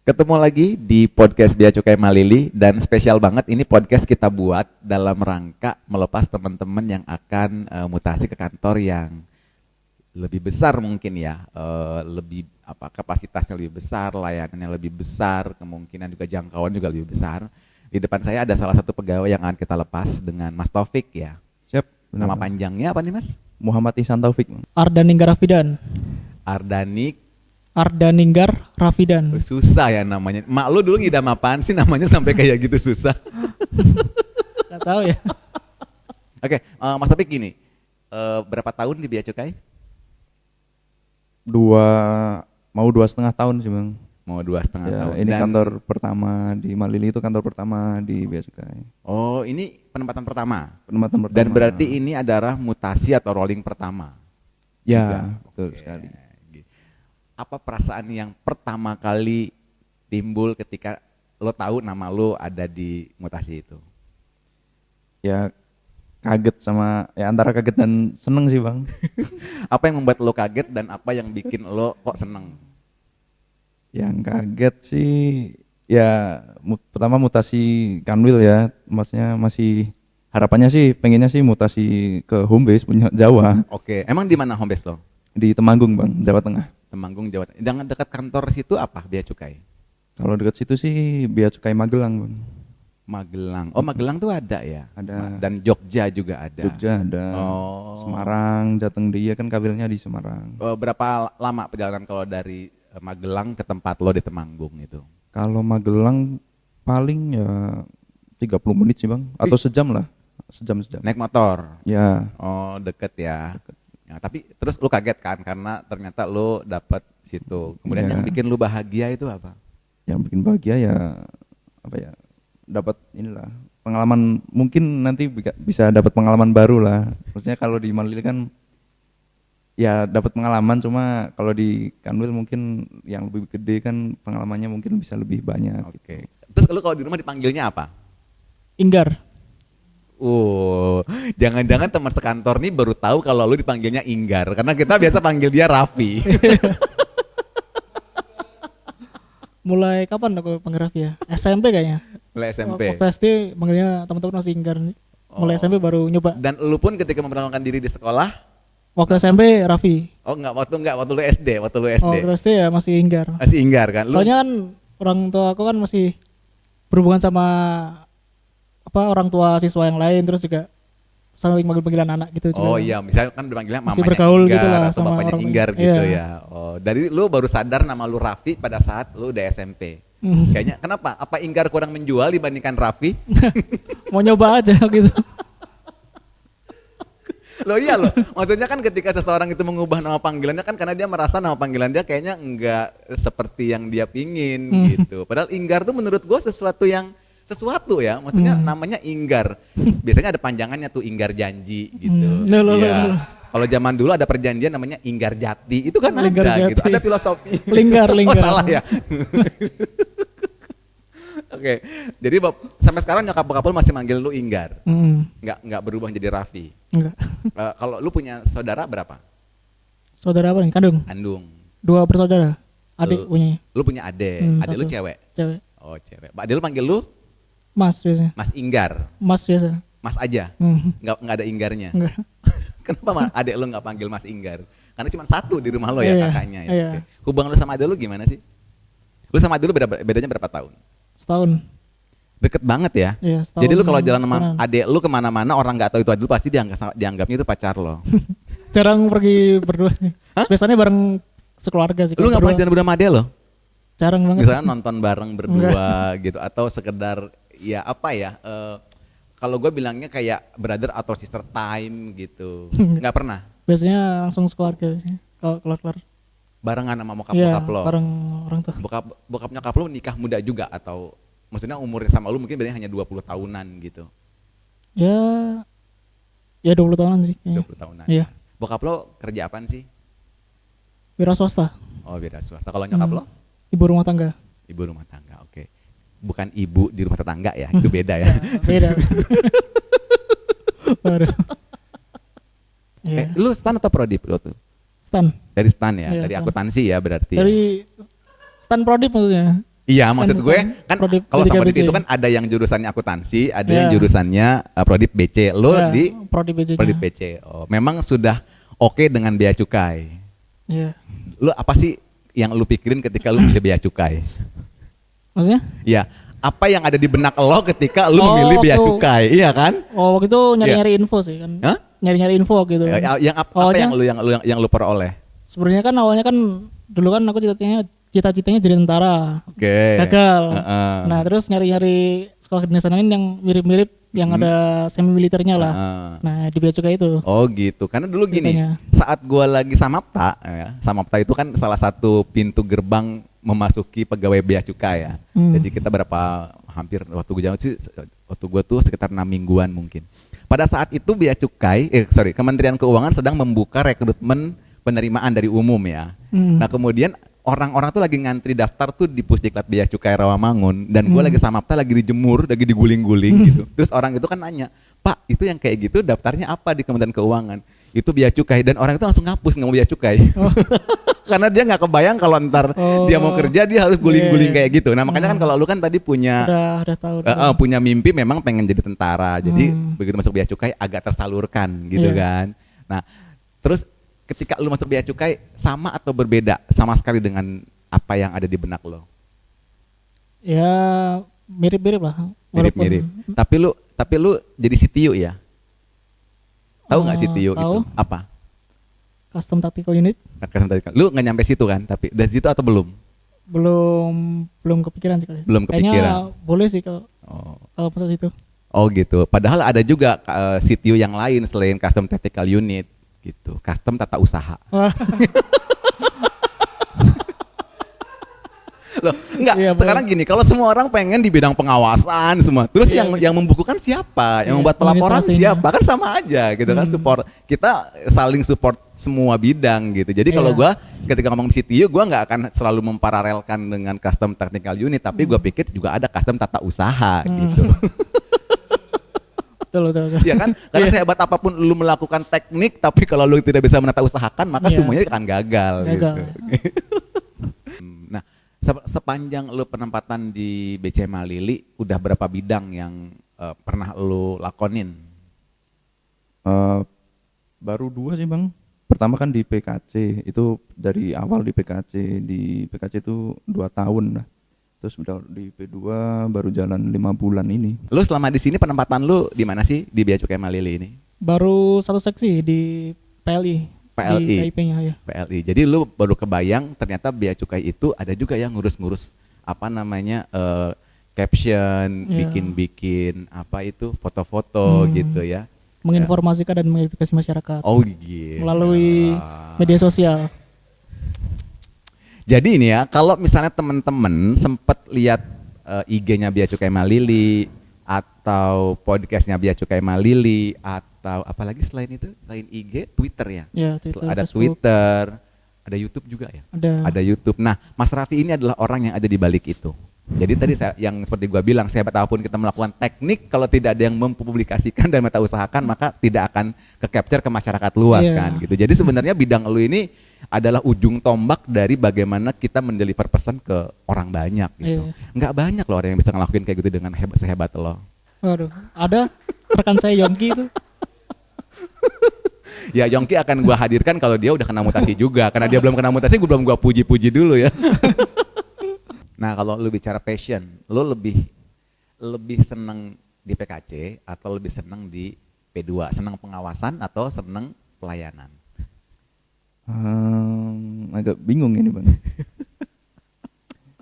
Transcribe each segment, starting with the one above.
Ketemu lagi di podcast Bea Cukai Malili dan spesial banget ini podcast kita buat dalam rangka melepas teman-teman yang akan mutasi ke kantor yang lebih besar mungkin ya, lebih kapasitasnya lebih besar, layanannya lebih besar, kemungkinan juga jangkauan juga lebih besar. Di depan saya ada salah satu pegawai yang akan kita lepas dengan Mas Taufik ya. Siap. Nama panjangnya apa nih Mas? Muhammad Ihsan Taufik. Ardaninggar Rafidan. Ardaninggar Rafidan. Susah ya namanya. Mak lu dulu ngidam apaan sih namanya sampai kayak gitu susah? Gak tahu ya. Oke, Mas Taufik gini, berapa tahun di Bea Cukai? 2,5 tahun sih Bang. Mau 2,5 tahun. Ini kantor pertama di Malili, itu kantor pertama di Bea Cukai. Oh, ini penempatan pertama. Penempatan pertama. Dan berarti ini adalah mutasi atau rolling pertama. Ya, Oke. betul sekali. Apa perasaan yang pertama kali timbul ketika lo tahu nama lo ada di mutasi itu? Ya kaget sama, ya antara kaget dan seneng sih Bang. Apa yang membuat lo kaget dan apa yang bikin lo kok seneng? Yang kaget sih ya pertama mutasi Kanwil ya, maksudnya masih harapannya sih pengennya sih mutasi ke home base punya Jawa. Oke, emang di mana home base lo? Di Temanggung Bang, Jawa Tengah. Temanggung, Jawa Tengah. Dengan dekat kantor situ apa Bea Cukai? Kalau dekat situ sih Bea Cukai Magelang Bang. Magelang. Oh, Magelang tuh ada ya? Ada. Dan Jogja juga ada. Jogja ada. Oh. Semarang, Jateng dia kan kabelnya di Semarang. Berapa lama perjalanan kalau dari Magelang ke tempat lo di Temanggung itu? Kalau Magelang paling ya 30 menit sih Bang, atau sejam lah. Sejam. Naik motor? Ya. Oh, deket ya. Ya, tapi terus lu kaget kan karena ternyata lu dapat situ. Kemudian yang bikin lu bahagia itu apa? Yang bikin bahagia ya apa ya? Dapat inilah pengalaman, mungkin nanti bisa dapat pengalaman baru lah. Maksudnya kalau di Malili kan ya dapat pengalaman, cuma kalau di Kanwil mungkin yang lebih gede kan pengalamannya mungkin bisa lebih banyak. Oke. Terus lu kalau di rumah dipanggilnya apa? Inggar. Jangan-jangan teman sekantor nih baru tahu kalau lu dipanggilnya Inggar karena kita biasa panggil dia Raffi. Mulai kapan aku panggil Raffi ya? SMP kayaknya. Mulai SMP. Waktu SD panggilnya teman-teman masih Inggar. Mulai SMP baru nyoba. Dan lu pun ketika memperkenalkan diri di sekolah? Waktu SMP Raffi. Oh waktu lu SD, waktu lu SD. Waktu SD ya masih Inggar. Masih Inggar kan? Soalnya kan orang tua aku kan masih berhubungan sama orang tua siswa yang lain, terus juga saling manggil-panggilan anak gitu. Oh iya, misalnya kan dipanggilnya mamanya bergaul Inggar gitu lah, atau sama bapaknya orang Inggar lain. gitu Iya. ya. Oh, dari lu baru sadar nama lu Raffi pada saat lu udah SMP. Kayaknya kenapa? Apa Inggar kurang menjual dibandingkan Raffi? Mau nyoba aja gitu. Loh iya loh, maksudnya kan ketika seseorang itu mengubah nama panggilannya kan karena dia merasa nama panggilan dia kayaknya enggak seperti yang dia pingin gitu. Padahal Inggar tuh menurut gua sesuatu ya, maksudnya namanya Inggar. Biasanya ada panjangannya tuh Inggar Janji gitu. Iya. Kalau zaman dulu ada perjanjian namanya Inggar Jati, itu kan Linggar ada Jati. gitu. Ada filosofi. Linggar. Oh salah ya. Oke. Jadi sampai sekarang nyokap bokap lu masih manggil lu Inggar. Enggak berubah jadi Raffi. Enggak. Kalau lu punya saudara berapa? Saudara apa nih? Kandung. 2 bersaudara. Adik punya. Lu punya adik. Adik lu cewek? Cewek. Oh cewek. Adik lu panggil lu? Mas biasa. Mas Inggar. Mas biasa. Mas aja. Nggak ada Inggarnya. Enggak. Kenapa adik lu nggak panggil Mas Inggar? Karena cuma satu di rumah lo ya, kakaknya ya. Iya. Oke. Hubungan lu sama adik lu gimana sih? Lu sama adik lu bedanya berapa tahun? Setahun. Deket banget ya. Iya, setahun. Jadi lu kalau jalan sama Setahun. adik lu kemana-mana orang nggak tahu itu adik lu pasti dianggapnya itu pacar lo. Jarang pergi berdua. Biasanya bareng sekeluarga sih. Lu nggak pernah jalan berdua sama adik lo? Jarang banget. Misalnya nonton bareng berdua gitu atau sekedar ya apa ya? Kalau gue bilangnya kayak brother atau sister time gitu. Nggak pernah. Biasanya langsung sekeluarga biasanya. Kalau keluar. Barengan sama bokap Iya, lo. bareng orang tua. Bokap nyokap lo nikah muda juga atau maksudnya umurnya sama lu mungkin bedanya hanya 20 tahunan gitu. Ya 20 tahunan sih. 20 tahunan. Iya. Bokap lo kerja apaan sih? Wira swasta. Oh, wira swasta. Kalau nyokap lo? Ibu rumah tangga. Ibu rumah tangga. Oke. Bukan ibu di rumah tetangga ya, itu beda ya. Beda. Baru. Iya. Lu stan atau prodip lo tuh? Stan. Dari stan ya, Iya, dari stan. akuntansi ya berarti. Dari stan prodip maksudnya. Iya, maksud gue kan Prodip kalau D3 sama BC. itu kan ada yang jurusannya akuntansi, ada Iya. yang jurusannya Prodip BC. Lo Ya, di prodi BC-nya. Prodip BC. Oh, memang sudah oke dengan bea cukai. Iya. Lo apa sih yang lu pikirin ketika lu milih bea cukai? Maksudnya? Iya, apa yang ada di benak lo ketika lu Oh, memilih bea waktu- cukai? Iya kan? Oh, waktu itu nyari-nyari info sih kan. Hah? Nyari-nyari info gitu. kan. Yang apa Awalnya- yang lu peroleh? Sebenarnya kan awalnya kan dulu kan aku cita-citanya jadi tentara. Oke. Gagal. Heeh. Nah, terus nyari-nyari sekolah kedinasan lain yang mirip-mirip yang ada semi militernya lah. Heeh. Nah, di bea cukai itu. Oh gitu, karena dulu gini, Ceritanya. saat gua lagi Samapta, ya, Samapta itu kan salah satu pintu gerbang memasuki pegawai bea cukai ya. Jadi kita hampir waktu gua tuh sekitar 6 mingguan mungkin. Pada saat itu Kementerian Keuangan sedang membuka rekrutmen penerimaan dari umum ya. Nah kemudian orang-orang tuh lagi ngantri daftar tuh di Pusdiklat Bea Cukai Rawamangun dan gue lagi Samapta lagi dijemur, lagi diguling-guling gitu. Terus orang itu kan nanya, "Pak, itu yang kayak gitu daftarnya apa di Kementerian Keuangan?" Itu bea cukai dan orang itu langsung ngapus nggak mau bea cukai. Karena dia nggak kebayang kalau ntar dia mau kerja dia harus guling-guling kayak gitu. Nah makanya kan kalau lu kan tadi punya Udah tahu. punya mimpi memang pengen jadi tentara. Jadi begitu masuk bea cukai agak tersalurkan gitu kan. Nah, terus ketika lu masuk bea cukai sama atau berbeda sama sekali dengan apa yang ada di benak lo? Ya, mirip-mirip lah. Walaupun- Mirip-mirip. Tapi lu jadi CTU ya? Tahu nggak CTU tahu. itu apa? Custom Tactical Unit Lu nggak nyampe situ kan? Tapi dari situ atau belum? belum kepikiran sih. Belum Kayaknya kepikiran. boleh sih kalau Oh. masuk situ. Oh gitu. Padahal ada juga CTU yang lain selain Custom Tactical Unit gitu. Custom Tata Usaha. Wah. Loh, enggak. Iya, Sekarang gini, kalau semua orang pengen di bidang pengawasan semua. Terus Iya, yang membukukan siapa? Yang Iya, membuat pelaporan administrasinya. siapa? Kan sama aja gitu kan. Support. Kita saling support semua bidang gitu. Jadi kalau Iya. gua ketika ngomong CTU, gua nggak akan selalu memparalelkan dengan Custom Technical Unit, tapi gua pikir juga ada Custom Tata Usaha gitu. Betul. Ya kan? Karena sehebat apapun lu melakukan teknik, tapi kalau lu tidak bisa menata usahakan, maka Iya. semuanya akan gagal. Gagal. Gitu. Nah, sepanjang lu penempatan di BC Malili, udah berapa bidang yang pernah lu lakonin? Baru 2 sih bang. Pertama kan di PKC, itu dari awal di PKC itu 2 tahun lah. Terus udah di P2 baru jalan 5 bulan ini. Lu selama di sini penempatan lu di mana sih di Bea Cukai Malili ini? Baru satu seksi di PLI. PLI. Di KIP-nya ya. PLI. Jadi lu baru kebayang ternyata Bea Cukai itu ada juga yang ngurus-ngurus apa namanya caption, Iya. bikin apa itu foto-foto gitu ya. Menginformasikan dan mengedukasi masyarakat Oh gitu. melalui media sosial. Jadi ini ya, kalau misalnya teman-teman sempat lihat IG-nya Bea Cukai Malili atau podcastnya Bea Cukai Malili atau apalagi selain itu, selain IG, Twitter ya. Ya, Twitter, Ada Facebook. Twitter, ada YouTube juga ya. Ada. YouTube. Nah, Mas Raffi ini adalah orang yang ada di balik itu. Jadi tadi yang seperti gua bilang, sehebat apapun kita melakukan teknik, kalau tidak ada yang mempublikasikan dan meta usahakan, maka tidak akan ke-capture ke masyarakat luas Iya. kan gitu. Jadi sebenarnya bidang lu ini adalah ujung tombak dari bagaimana kita mendeliver pesan ke orang banyak gitu. Iya. Nggak banyak loh orang yang bisa ngelakuin kayak gitu dengan sehebat lo. Waduh, ada rekan saya Yongki itu. Ya Yongki akan gua hadirkan kalau dia udah kena mutasi juga. Karena dia belum kena mutasi, belum gua puji-puji dulu ya. Nah kalau lu bicara passion, lu lebih seneng di PKC atau lebih seneng di P2? Seneng pengawasan atau seneng pelayanan? Agak bingung ini bang.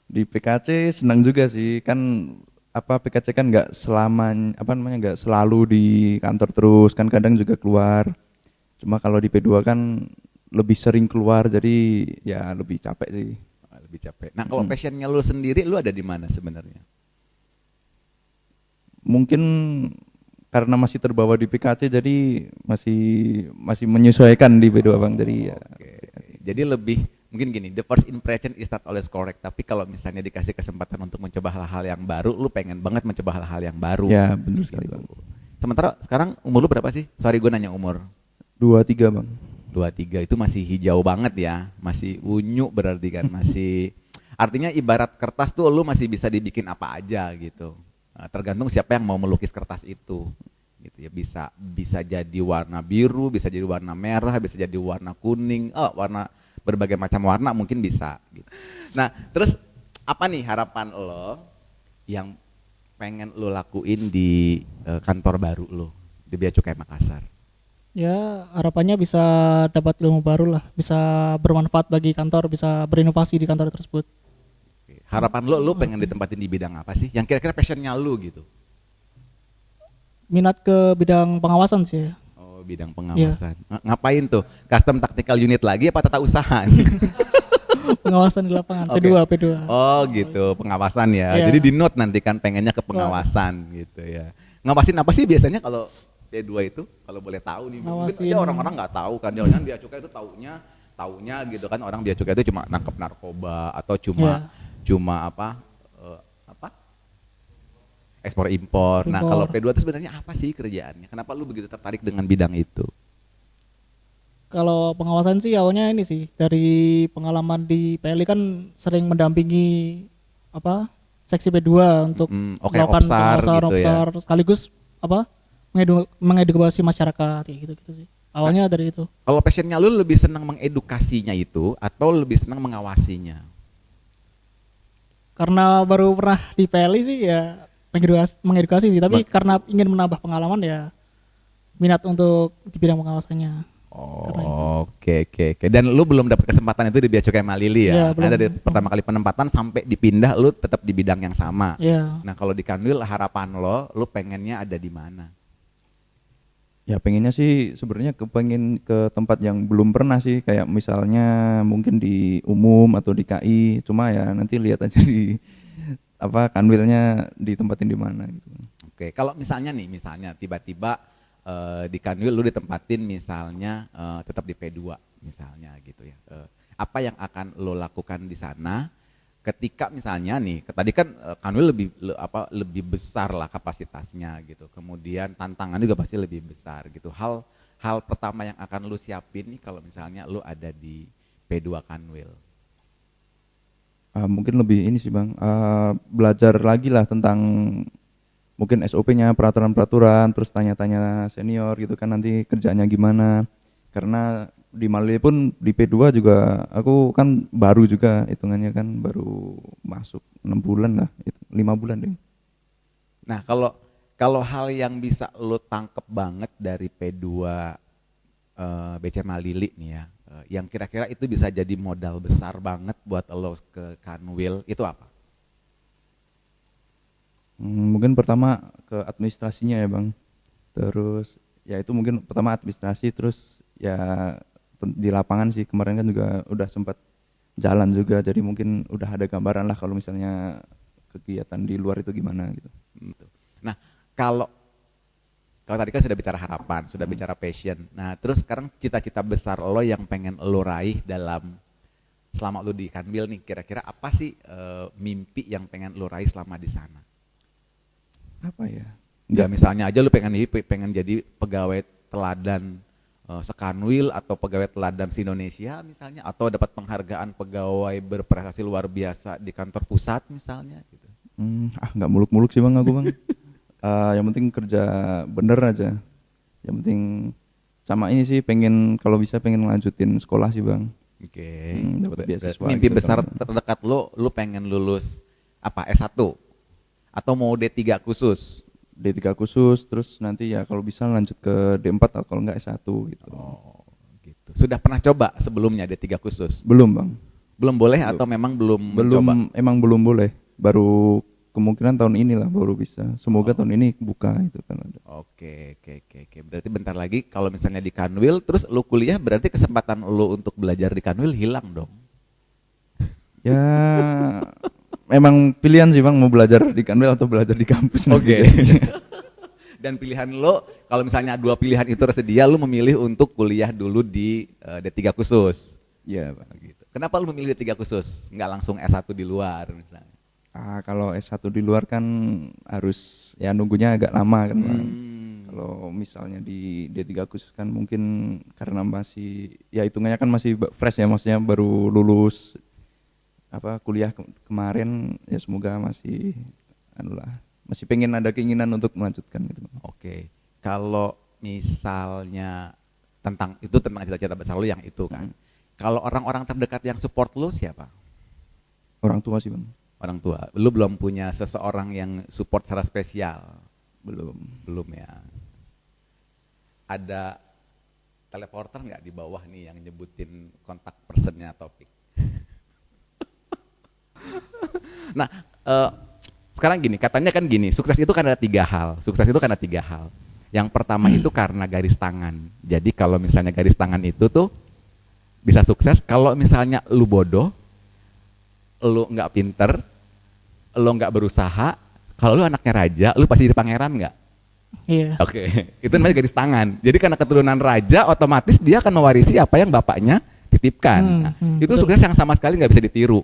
Di PKC senang juga sih, kan PKC kan nggak nggak selalu di kantor terus, kan kadang juga keluar. Cuma kalau di P2 kan lebih sering keluar, jadi ya lebih capek sih. Lebih capek. Nah kalau passionnya lu sendiri, lu ada di mana sebenarnya? Mungkin karena masih terbawa di PKC, jadi masih menyesuaikan di P2 bang. Jadi ya. Oke. Jadi lebih mungkin gini, the first impression is not always correct. Tapi kalau misalnya dikasih kesempatan untuk mencoba hal-hal yang baru, lu pengen banget mencoba hal-hal yang baru. Ya benar sekali bang. Sementara sekarang umur lu berapa sih? Sorry gue nanya umur. 23 bang. 23 itu masih hijau banget ya, masih unyu berarti kan, masih Artinya ibarat kertas tuh lu masih bisa dibikin apa aja gitu. Tergantung siapa yang mau melukis kertas itu. Gitu ya, bisa jadi warna biru, bisa jadi warna merah, bisa jadi warna kuning, warna berbagai macam warna mungkin bisa gitu. Nah, terus apa nih harapan lo yang pengen lo lakuin di kantor baru lo di Bea Cukai Makassar? Ya harapannya bisa dapat ilmu baru lah, bisa bermanfaat bagi kantor, bisa berinovasi di kantor tersebut. Harapan lo pengen ditempatin di bidang apa sih? Yang kira-kira passionnya lo gitu? Minat ke bidang pengawasan sih ya. Oh, bidang pengawasan. Ngapain tuh? Custom tactical unit lagi apa tata usaha? Pengawasan di lapangan. Oke. P2. Oh gitu, pengawasan ya. Iya. Jadi di note nanti kan pengennya ke pengawasan gitu ya. Ngawasin apa sih biasanya kalau P2 itu? Kalau boleh tahu nih. Mungkin Ngawasin. aja orang-orang nggak tahu kan. Jangan Bea Cukai itu taunya gitu kan, orang Bea Cukai itu cuma nangkep narkoba atau cuma apa ekspor impor. Nah, kalau P2 itu sebenarnya apa sih kerjaannya? Kenapa lu begitu tertarik dengan bidang itu? Kalau pengawasan sih awalnya ini sih dari pengalaman di PLI kan sering mendampingi seksi P2 untuk melakukan pengawasan gitu opsar ya. sekaligus mengedukasi masyarakat kayak gitu sih. Awalnya dari itu. Kalau passionnya lu lebih senang mengedukasinya itu atau lebih senang mengawasinya? Karena baru pernah di PLI sih ya mengedukasi sih, tapi karena ingin menambah pengalaman ya minat untuk di bidang pengawasannya. Oke. Dan lu belum dapat kesempatan itu di Bea Cukai Malili ya? Belum. Dari pertama kali penempatan sampai dipindah lu tetap di bidang yang sama. Iya. Nah, kalau di Kanwil harapan lu pengennya ada di mana? Ya pengennya sih sebenarnya kepengen ke tempat yang belum pernah sih, kayak misalnya mungkin di umum atau di KI, cuma ya nanti lihat aja di kanwilnya ditempatin di mana gitu. Oke, kalau misalnya tiba-tiba di Kanwil lu ditempatin misalnya tetap di P2 misalnya gitu ya. Apa yang akan lo lakukan di sana ketika misalnya nih, tadi kan Kanwil lebih besar lah kapasitasnya gitu. Kemudian tantangan juga pasti lebih besar gitu. Hal pertama yang akan lu siapin nih kalau misalnya lu ada di P2 Kanwil. Mungkin lebih ini sih Bang, belajar lagi lah tentang mungkin SOP-nya, peraturan-peraturan, terus tanya-tanya senior gitu kan nanti kerjanya gimana. Karena di Malili pun di P2 juga aku kan baru juga, hitungannya kan baru masuk 6 bulan lah, 5 bulan deh. Nah, kalau hal yang bisa lo tangkep banget dari P2 BC Malili nih ya, yang kira-kira itu bisa jadi modal besar banget buat lo ke Kanwil, itu apa? Mungkin pertama ke administrasinya ya Bang. Terus ya itu mungkin pertama administrasi, terus ya di lapangan sih kemarin kan juga udah sempat jalan juga, jadi mungkin udah ada gambaran lah kalau misalnya kegiatan di luar itu gimana gitu. Nah, kalau tadi kan sudah bicara harapan, sudah bicara passion. Nah, terus sekarang cita-cita besar lo yang pengen lo raih selama lo di Kanwil nih, kira-kira apa sih mimpi yang pengen lo raih selama di sana? Apa ya? Ya misalnya aja lu pengen jadi pegawai teladan sekanwil atau pegawai teladan se-Indonesia misalnya, atau dapat penghargaan pegawai berprestasi luar biasa di kantor pusat misalnya gitu. Nggak muluk-muluk sih Bang aku Bang. Yang penting kerja bener aja. Yang penting sama ini sih kalau bisa pengen lanjutin sekolah sih Bang. Oke. Dapat beasiswa. Mimpi gitu besar kan. terdekat lu pengen lulus apa, S1 atau mau D3 khusus? D3 khusus, terus nanti ya kalau bisa lanjut ke D4 atau kalau enggak S1 gitu. Oh, gitu. Sudah pernah coba sebelumnya D3 khusus? Belum Bang. Belum boleh atau memang belum mencoba? Emang belum boleh. Baru kemungkinan tahun ini lah baru bisa. Semoga tahun ini buka itu kan ada. Oke. Berarti bentar lagi kalau misalnya di Kanwil terus lu kuliah, berarti kesempatan lu untuk belajar di Kanwil hilang dong. Ya memang pilihan sih Bang, mau belajar di Kanwil atau belajar di kampus. Oke. Dan pilihan lo, kalau misalnya dua pilihan itu tersedia, lo memilih untuk kuliah dulu di D3 khusus. Iya Pak. Gitu. Kenapa lo memilih D3 khusus? Nggak langsung S1 di luar misalnya? Kalau S1 di luar kan harus ya nunggunya agak lama kan Bang. Kalau misalnya di D3 khusus kan mungkin karena masih ya hitungannya kan masih fresh ya, maksudnya baru lulus kuliah kemarin ya semoga masih masih pengen ada keinginan untuk melanjutkan gitu. Oke. Kalau misalnya tentang cita-cita besar lu yang itu kan. Kalau orang-orang terdekat yang support lu siapa? Orang tua sih, Bang. Orang tua. Lu belum punya seseorang yang support secara spesial? Belum ya. Ada teleporter nggak di bawah nih yang nyebutin kontak personnya topik? Nah, sekarang gini, katanya kan gini, sukses itu kan ada 3 hal. Yang pertama itu karena garis tangan. Jadi kalau misalnya garis tangan itu tuh bisa sukses kalau misalnya lu bodoh, lu nggak pinter, lu nggak berusaha. Kalau lu anaknya raja, lu pasti jadi pangeran nggak? Iya. Oke, itu namanya garis tangan. Jadi karena keturunan raja, otomatis dia akan mewarisi apa yang bapaknya titipkan. Itu sukses yang sama sekali nggak bisa ditiru.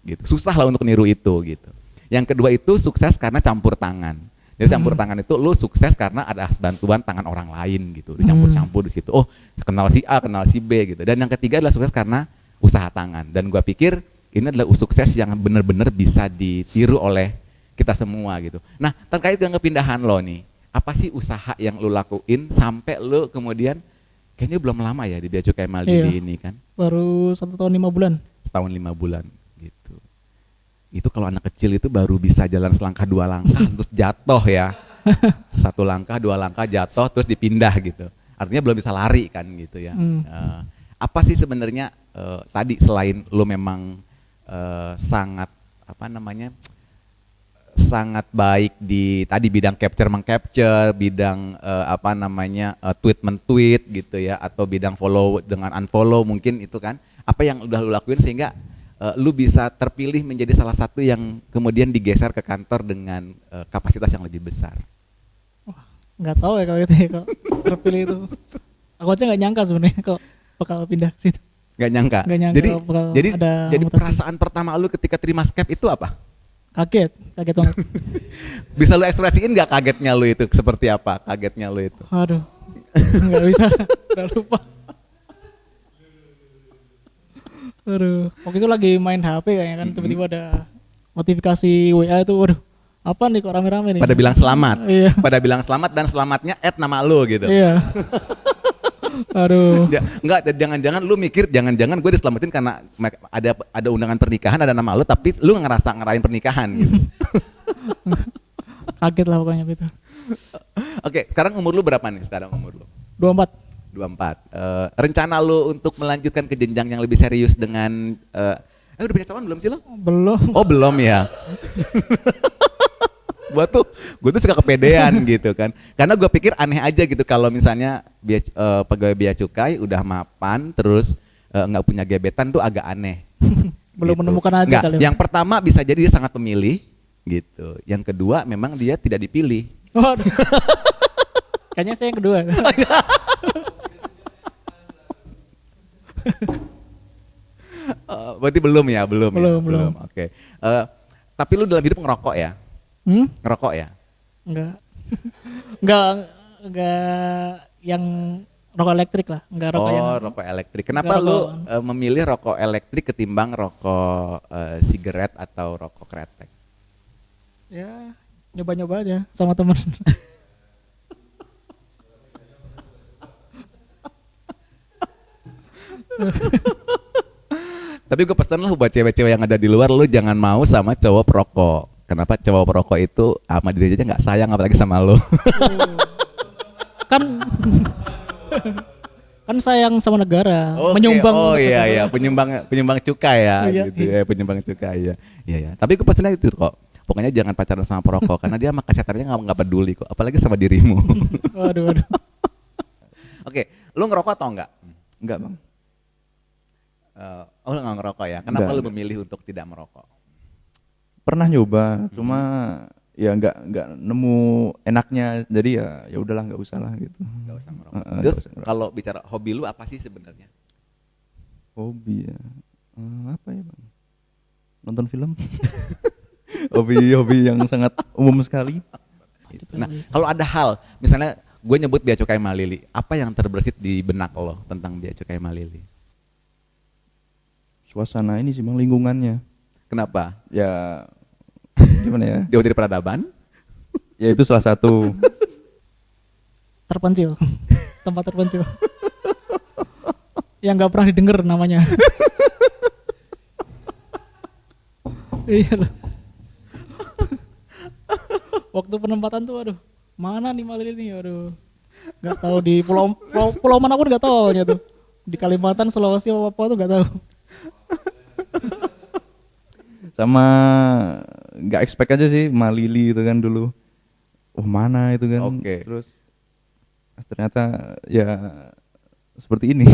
Gitu. Susah lah untuk niru itu gitu. Yang kedua itu sukses karena campur tangan. Jadi campur tangan itu lu sukses karena ada bantuan tangan orang lain gitu. Dicampur-campur di situ. Oh, kenal si A, kenal si B gitu. Dan yang ketiga adalah sukses karena usaha tangan. Dan gua pikir ini adalah sukses yang benar-benar bisa ditiru oleh kita semua gitu. Nah, terkait dengan kepindahan lo nih, apa sih usaha yang lo lakuin sampai lo kemudian kayaknya belum lama ya di Bea Cukai Mandiri ini kan? Baru 1 tahun 5 bulan. Setahun 5 bulan gitu. Itu kalau anak kecil itu baru bisa jalan selangkah 2 langkah terus jatuh ya. 1 langkah 2 langkah jatuh terus dipindah gitu. Artinya belum bisa lari kan gitu ya. Apa sih sebenarnya tadi selain lo memang sangat sangat baik di tadi bidang mengcapture, bidang tweet men-tweet gitu ya, atau bidang follow dengan unfollow mungkin itu kan. Apa yang udah lu lakuin sehingga lu bisa terpilih menjadi salah satu yang kemudian digeser ke kantor dengan kapasitas yang lebih besar? Wah, nggak tahu ya kalau itu ya, kok terpilih itu. Aku aja nggak nyangka sebenarnya kok bakal pindah ke situ. Nggak nyangka. Jadi perasaan pertama lu ketika terima Skep itu apa? Kaget banget. Bisa lu ekspresiin nggak kagetnya lu itu seperti apa? Kagetnya lu itu? Aduh, nggak bisa, udah lupa. Aduh, waktu itu lagi main HP kayaknya kan, tiba-tiba ada notifikasi WA itu, waduh, apa nih kok rame-rame nih? Pada bilang selamat. Iya. Pada bilang selamat dan selamatnya nama lu gitu. Iya. Aduh. Enggak, jangan-jangan lu mikir jangan-jangan gue diselamatin karena ada undangan pernikahan, ada nama lu, tapi lu ngerasa ngerayain pernikahan gitu. Kaget lah pokoknya itu. Oke, sekarang umur lu berapa nih sekarang umur lu? 24. Rencana lu untuk melanjutkan ke jenjang yang lebih serius dengan udah punya calon belum sih lo? Belum. Oh, belum ya. Gue tuh suka kepedean gitu kan, karena gue pikir aneh aja gitu kalau misalnya pegawai bea cukai udah mapan terus nggak punya gebetan tuh agak aneh. Belum gitu. menemukan aja Nggak, kali. yang pertama bisa jadi dia sangat pemilih gitu, yang kedua memang dia tidak dipilih. Waduh. Kayaknya saya yang kedua. Berarti belum ya. Oke. Tapi lu dalam hidup ngerokok ya? Ngerokok ya? Enggak yang rokok elektrik lah, enggak rokok yang rokok elektrik. Kenapa lu memilih rokok elektrik ketimbang rokok sigaret atau rokok kretek? Ya, nyoba-nyoba aja sama temen. Tapi gue pesan lah buat cewek-cewek yang ada di luar, lu jangan mau sama cowok perokok. Kenapa? Cowok perokok itu sama diri aja nggak sayang, apalagi sama lu. kan sayang sama negara, Okay. menyumbang. Oh iya, penyumbang cukai ya, Iya, gitu ya, penyumbang cukai ya. Iya. Tapi gue pesannya itu kok. Pokoknya jangan pacaran sama perokok karena dia sama kesehatannya nggak peduli kok, apalagi sama dirimu. Waduh. Oke, lu ngerokok atau enggak? Enggak, Bang. Lu nggak ngerokok ya? Kenapa Enggak. lu memilih untuk tidak merokok? Pernah nyoba, cuma ya nggak nemu enaknya, jadi ya udahlah nggak usah lah gitu. Nggak usah merokok. Nggak Terus usah ngerokok. kalau bicara hobi lu apa sih sebenarnya? Hobi ya, apa ya, Bang? Nonton film. Hobi yang sangat umum sekali. Nah, kalau ada hal, misalnya gue nyebut Bea Cukai Malili, apa yang terbersit di benak lo tentang Bea Cukai Malili? Suasana ini sih, Bang, lingkungannya. Kenapa? Ya gimana ya? Jauh dari peradaban? Ya itu salah satu. Terpencil. Tempat terpencil. Yang nggak pernah didengar namanya. Iya loh. Waktu penempatan tuh aduh, mana nih Malili nih, aduh. Nggak tahu di pulau mana pun nggak tahu tuh. Di Kalimantan, Sulawesi apa tuh nggak tahu. Sama nggak expect aja sih Malili itu kan dulu. Oh mana itu kan. Oke. Terus ternyata ya seperti ini.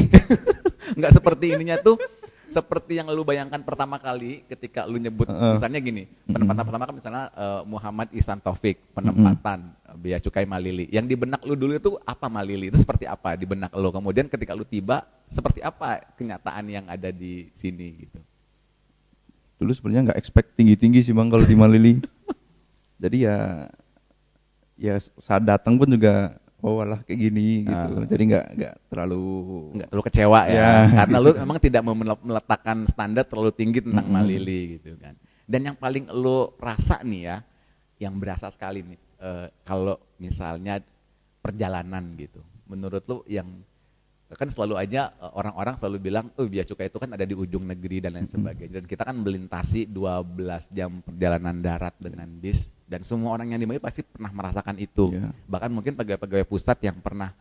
Nggak seperti ininya tuh, seperti yang lu bayangkan pertama kali ketika lu nyebut, misalnya gini, penempatan pertama kan misalnya Muhammad Ihsan Taufik, penempatan Bea Cukai Malili. Yang di benak lu dulu itu apa Malili? Itu seperti apa di benak lu? Kemudian ketika lu tiba, seperti apa kenyataan yang ada di sini gitu? Dulu sebenarnya nggak expect tinggi-tinggi sih Bang kalau di Malili. Jadi ya saat datang pun juga oh alah kayak gini gitu. Jadi nggak terlalu kecewa ya, Ya, karena gitu. lu memang tidak mau meletakkan standar terlalu tinggi tentang Malili gitu kan. Dan yang paling lu rasa nih ya, yang berasa sekali nih, kalau misalnya perjalanan gitu, menurut lu yang kan selalu aja orang-orang selalu bilang, Bea Cukai itu kan ada di ujung negeri dan lain sebagainya. Dan kita kan melintasi 12 jam perjalanan darat dengan bis, dan semua orang yang di Bali pasti pernah merasakan itu. Yeah. Bahkan mungkin pegawai-pegawai pusat yang pernah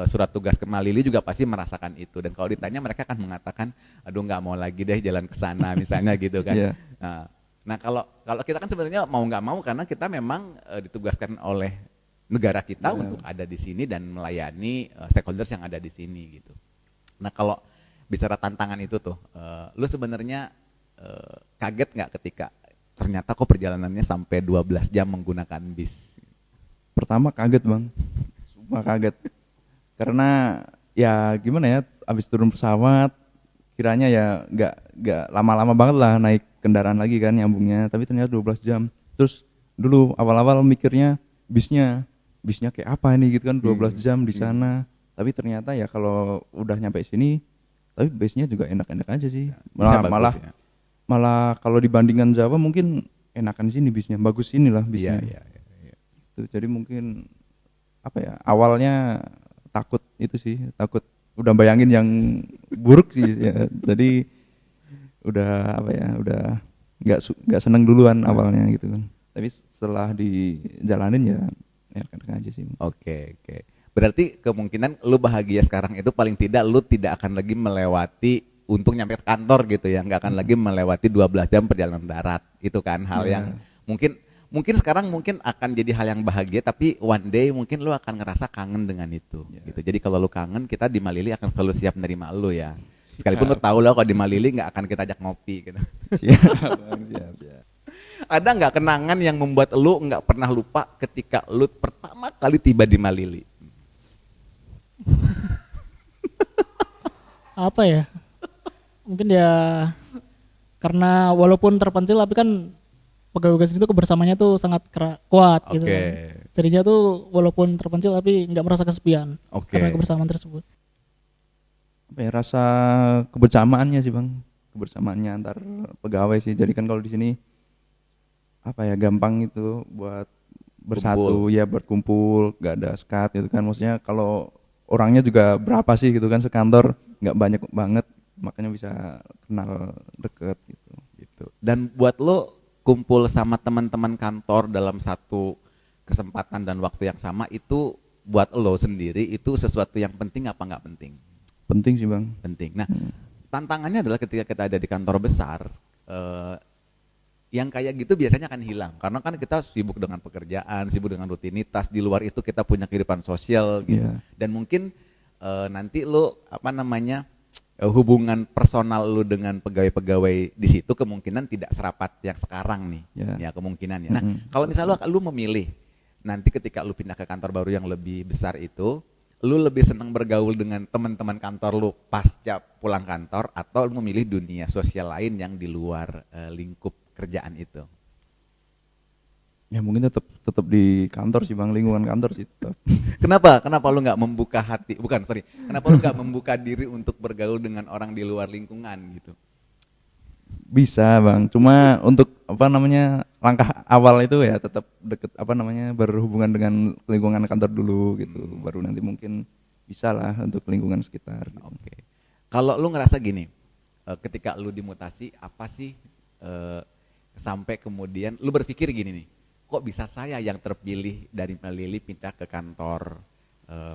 surat tugas ke Malili juga pasti merasakan itu. Dan kalau ditanya mereka akan mengatakan, aduh nggak mau lagi deh jalan ke sana misalnya gitu kan. Yeah. Nah kalau kita kan sebenarnya mau nggak mau karena kita memang ditugaskan oleh negara kita untuk ada di sini dan melayani stakeholders yang ada di sini gitu. Nah kalau bicara tantangan itu tuh, lu sebenarnya kaget nggak ketika ternyata kok perjalanannya sampai 12 jam menggunakan bis? Pertama kaget Bang, sumpah kaget. Karena ya gimana ya, abis turun pesawat, kiranya ya nggak lama-lama banget lah naik kendaraan lagi kan nyambungnya, tapi ternyata 12 jam. Terus dulu awal-awal mikirnya bisnya kayak apa ini gitu kan, 12 jam di sana. Tapi ternyata ya kalau udah nyampe sini, tapi bisnya juga enak-enak aja sih. Malah kalau dibandingkan Jawa mungkin enakan sini bisnya, bagus inilah bisnya. Iya. Tuh, jadi mungkin apa ya, awalnya takut itu sih, takut udah bayangin yang buruk sih ya. Jadi udah apa ya, udah nggak seneng duluan awalnya gitu kan. Tapi setelah dijalanin ya enak aja sih. Oke. Berarti kemungkinan lu bahagia sekarang itu paling tidak lu tidak akan lagi melewati untuk nyampe ke kantor gitu ya, nggak akan lagi melewati 12 jam perjalanan darat. Itu kan hal yang mungkin sekarang mungkin akan jadi hal yang bahagia, tapi one day mungkin lu akan ngerasa kangen dengan itu gitu. Jadi kalau lu kangen, kita di Malili akan selalu siap menerima lu ya. Sekalipun lu tahu lah kalau di Malili nggak akan kita ajak ngopi gitu. Siap. Ada nggak kenangan yang membuat lu nggak pernah lupa ketika lu pertama kali tiba di Malili? Apa ya? Mungkin ya karena walaupun terpencil tapi kan pegawai itu kebersamaannya tuh sangat kuat gitu kan. Jadinya tuh walaupun terpencil tapi nggak merasa kesepian karena kebersamaan tersebut. Apa ya, rasa kebersamaannya sih Bang, kebersamaannya antar pegawai sih. Jadi kan kalau di sini apa ya, gampang itu buat bersatu ya, berkumpul, nggak ada sekat gitu kan. Maksudnya kalau orangnya juga berapa sih gitu kan, sekantor nggak banyak banget, makanya bisa kenal deket gitu. Dan buat lo kumpul sama teman-teman kantor dalam satu kesempatan dan waktu yang sama, itu buat lo sendiri itu sesuatu yang penting apa nggak penting? Penting sih Bang. Penting. Nah, tantangannya adalah ketika kita ada di kantor besar, yang kayak gitu biasanya akan hilang karena kan kita sibuk dengan pekerjaan, sibuk dengan rutinitas. Di luar itu kita punya kehidupan sosial gitu. Dan mungkin nanti lo hubungan personal lu dengan pegawai-pegawai di situ kemungkinan tidak serapat yang sekarang nih. Ya kemungkinannya. Nah, kalau misalnya lu memilih nanti ketika lu pindah ke kantor baru yang lebih besar itu, lu lebih senang bergaul dengan teman-teman kantor lu pasca pulang kantor atau lu memilih dunia sosial lain yang di luar lingkup kerjaan itu? Ya mungkin tetap di kantor sih Bang, lingkungan kantor sih tetap. Kenapa lu nggak membuka hati? Kenapa lu nggak membuka diri untuk bergaul dengan orang di luar lingkungan gitu? Bisa Bang, cuma untuk apa namanya langkah awal itu ya tetap deket apa namanya berhubungan dengan lingkungan kantor dulu gitu, baru nanti mungkin bisa lah untuk lingkungan sekitar. Gitu. Oke. Kalau lu ngerasa gini, ketika lu dimutasi apa sih sampai kemudian lu berpikir gini nih, kok bisa saya yang terpilih dari Melili pindah ke kantor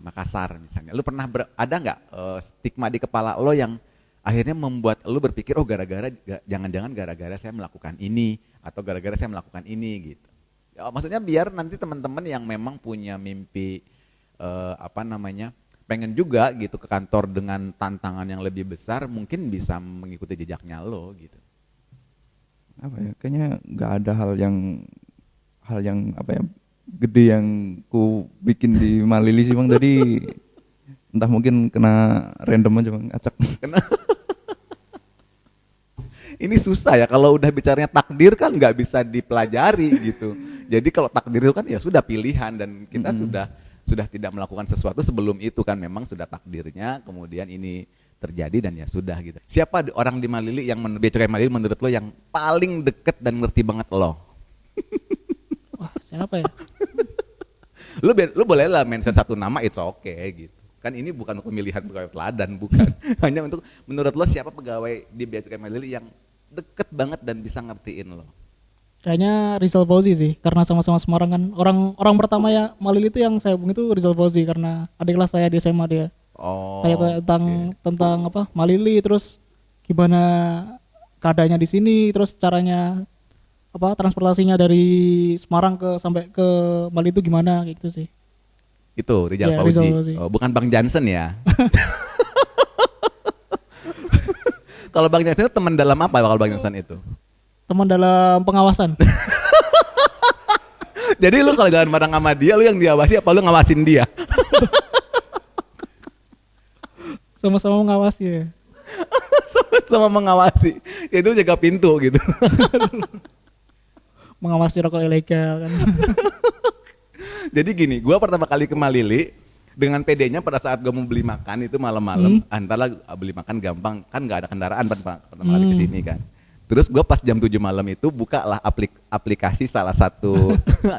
Makassar misalnya. Lu pernah ada nggak stigma di kepala lo yang akhirnya membuat lu berpikir oh jangan-jangan gara-gara saya melakukan ini atau gara-gara saya melakukan ini gitu. Ya, maksudnya biar nanti teman-teman yang memang punya mimpi pengen juga gitu ke kantor dengan tantangan yang lebih besar mungkin bisa mengikuti jejaknya lo gitu. Apa ya? Kayaknya nggak ada hal yang apa ya gede yang ku bikin di Malili sih Bang. Jadi entah mungkin kena random aja Bang, acak. Ini susah ya kalau udah bicaranya takdir kan nggak bisa dipelajari gitu. Jadi kalau takdir itu kan ya sudah pilihan dan kita sudah tidak melakukan sesuatu sebelum itu kan memang sudah takdirnya kemudian ini terjadi dan ya sudah gitu. Siapa orang di Malili yang Bea Cukai Malili menurut lo yang paling deket dan ngerti banget lo? Wah, siapa ya? Lu boleh lah mention satu nama, it's okay gitu. Kan ini bukan pemilihan pegawai teladan, bukan. Hanya untuk menurut lo siapa pegawai di Bea Cukai Malili yang deket banget dan bisa ngertiin lo? Kayaknya Rizal Fauzi sih, karena sama-sama Semarang kan. Orang pertama ya Malili itu yang saya hubungi itu Rizal Fauzi karena adik kelas saya di SMA dia. Oh. Kayak tentang apa Malili, terus gimana keadaannya di sini, terus caranya apa transportasinya dari Semarang sampai ke Malili itu gimana gitu sih. Itu Rizal Ya, Fauzi. Rizal Fauzi. Oh, bukan Bang Jansen ya. Kalau Bang Jansen itu teman dalam apa kalau Bang Jansen itu? Teman dalam pengawasan. Jadi lu kalau jalan bareng sama dia, lu yang diawasi apa lu ngawasin dia? Sama-sama mengawasi ya. Sama mengawasi. Ya itu jaga pintu gitu. Mengawasi rokok ilegal kan. Jadi gini, gua pertama kali ke Malili dengan PD-nya pada saat gua mau beli makan itu malam-malam, antara beli makan gampang kan nggak ada kendaraan pertama kali kesini kan. Terus gue pas jam 7 malam itu bukalah aplikasi salah satu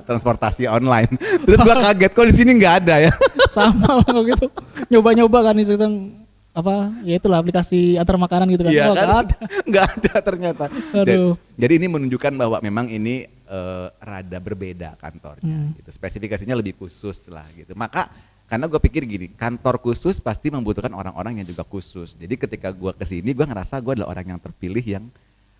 transportasi online. Terus gue kaget kok di sini nggak ada ya. Sama gitu. Nyoba-nyoba kan itu kan apa? Ya itulah aplikasi antar makanan gitu kan. Iya Oh, kan? Nggak ada ternyata. Aduh. Jadi ini menunjukkan bahwa memang ini rada berbeda kantornya. Gitu. Spesifikasinya lebih khusus lah gitu. Maka karena gue pikir gini, kantor khusus pasti membutuhkan orang-orang yang juga khusus. Jadi ketika gue kesini, gue ngerasa gue adalah orang yang terpilih yang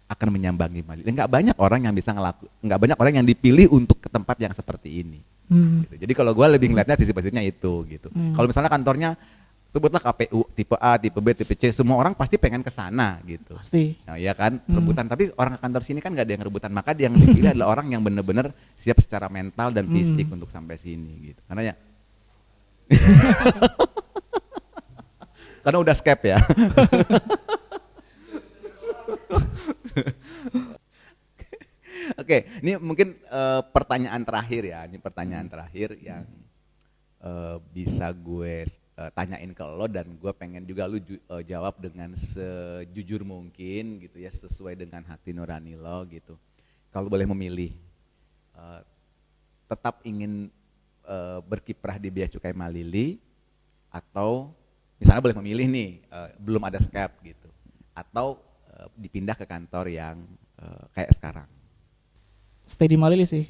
akan menyambangi Malili. Nggak banyak orang yang bisa nggak banyak orang yang dipilih untuk ke tempat yang seperti ini. Gitu. Jadi kalau gue lebih ngeliatnya sisi positifnya itu gitu. Kalau misalnya kantornya sebutlah KPU tipe A, tipe B, tipe C, semua orang pasti pengen ke sana gitu. Pasti. Nah, ya kan rebutan. Tapi orang kantor sini kan nggak ada yang rebutan. Maka yang dipilih adalah orang yang benar-benar siap secara mental dan fisik untuk sampai sini gitu. Karena ya, karena udah skep ya. Oke, ini mungkin pertanyaan terakhir ya. Ini pertanyaan terakhir yang bisa gue tanyain ke lo dan gue pengen juga lu jawab dengan sejujur mungkin gitu ya, sesuai dengan hati nurani lo gitu. Kalau boleh memilih, tetap ingin berkiprah di Bea Cukai Malili atau misalnya boleh memilih nih, belum ada skep gitu, atau dipindah ke kantor yang kayak sekarang? Stay di Malili sih.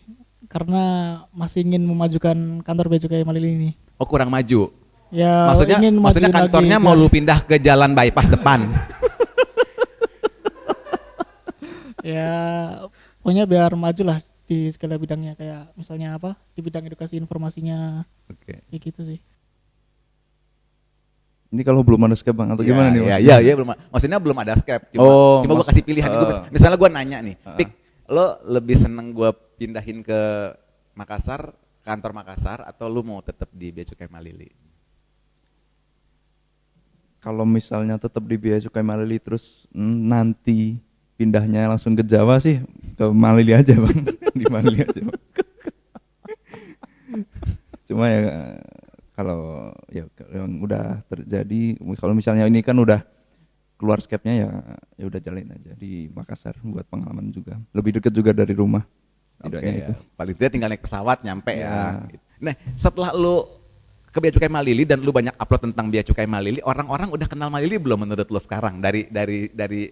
Karena masih ingin memajukan kantor Bea Cukai Malili ini. Oh, kurang maju. Ya, Maksudnya kantornya lagi, mau lu pindah ke jalan bypass depan. Ya, pokoknya biar maju lah di segala bidangnya, kayak misalnya apa? Di bidang edukasi informasinya. Oke. Kayak gitu sih. Ini kalau belum ada skep Bang atau gimana nih? Iya, belum. Maksudnya belum ada skep. Cuma gua kasih pilihan. Misalnya gua nanya nih, Pik, lo lebih seneng gua pindahin ke Makassar, kantor Makassar, atau lu mau tetap di Bea Cukai Malili? Kalau misalnya tetap di Bea Cukai Malili terus nanti pindahnya langsung ke Jawa sih, ke Malili aja Bang. Di Malili aja Bang. Cuma ya kalau yang udah terjadi, kalau misalnya ini kan udah keluar Scape-nya ya udah jalanin aja di Makassar buat pengalaman juga. Lebih dekat juga dari rumah. Setidaknya Oke, itu. paling tidak tinggal naik pesawat nyampe ya. Ya. Nah, setelah lu ke Bea Cukai Malili dan lu banyak upload tentang Bea Cukai Malili, orang-orang udah kenal Malili belum menurut lu sekarang dari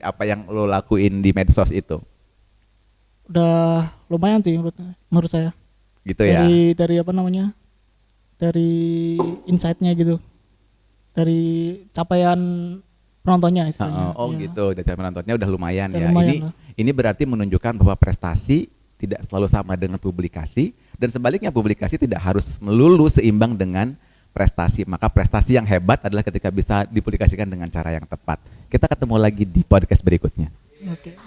apa yang lu lakuin di medsos itu? Udah lumayan sih menurut saya. Gitu ya. Dari apa namanya? Dari insight-nya gitu. Dari capaian penontonnya istilahnya. Oh Iya. gitu, data penontonnya udah lumayan Udah ya. lumayan lah. Ini berarti menunjukkan bahwa prestasi tidak selalu sama dengan publikasi dan sebaliknya publikasi tidak harus melulu seimbang dengan prestasi. Maka prestasi yang hebat adalah ketika bisa dipublikasikan dengan cara yang tepat. Kita ketemu lagi di podcast berikutnya. Oke.